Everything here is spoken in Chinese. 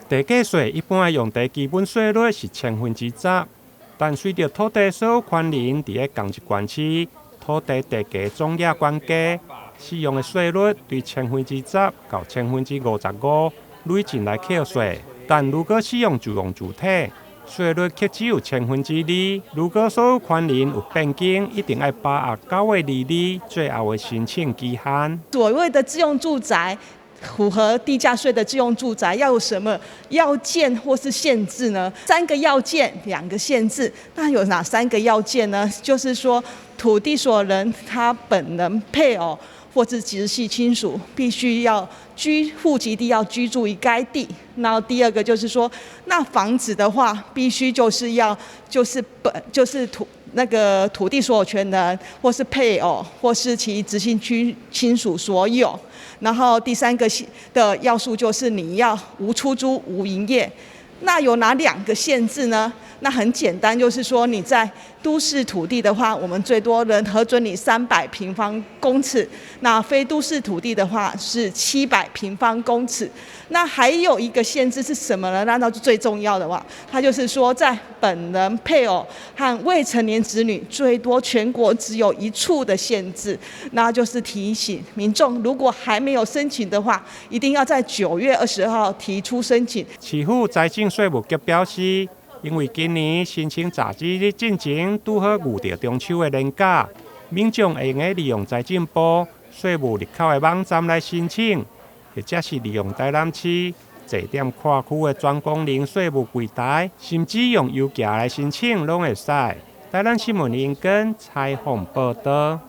地价税一般用地基本税率是10%，但随着土地所有权人伫咧同一县市土地地价总额关价，使用的税率对10%到55%累进来扣税。但如果使用自用主体，税率却只有2%。如果所有权人有变更，一定要把握9月2日最后的申请期限。所谓的自用住宅，符合地价税的自用住宅要有什么要件或是限制呢？3个要件，2个限制。那有哪3个要件呢？就是说，土地所有人他本人、配偶或是直系亲属必须要户籍地要居住于该地。然后第2个就是说，那房子的话，必须土地所有权人或是配偶或是其直系亲属所有。然后第3个的要素就是你要无出租、无营业。那有哪2个限制呢？那很简单，就是说你在都市土地的话，我们最多能核准你300平方公尺；那非都市土地的话是700平方公尺。那还有一个限制是什么呢？那最重要的话，它就是说，在本人、配偶和未成年子女最多全国只有1处的限制。那就是提醒民众，如果还没有申请的话，一定要在9月20号提出申请。市府财政税务局表示，因为今年申请杂志的进程拄好遇到中秋的连假，民众会用利用财政部税务入口的网站来申请，或者是利用台南市坐点跨区的专功能税务柜台，甚至用邮件来申请，拢会使。台南新闻引根采访报道。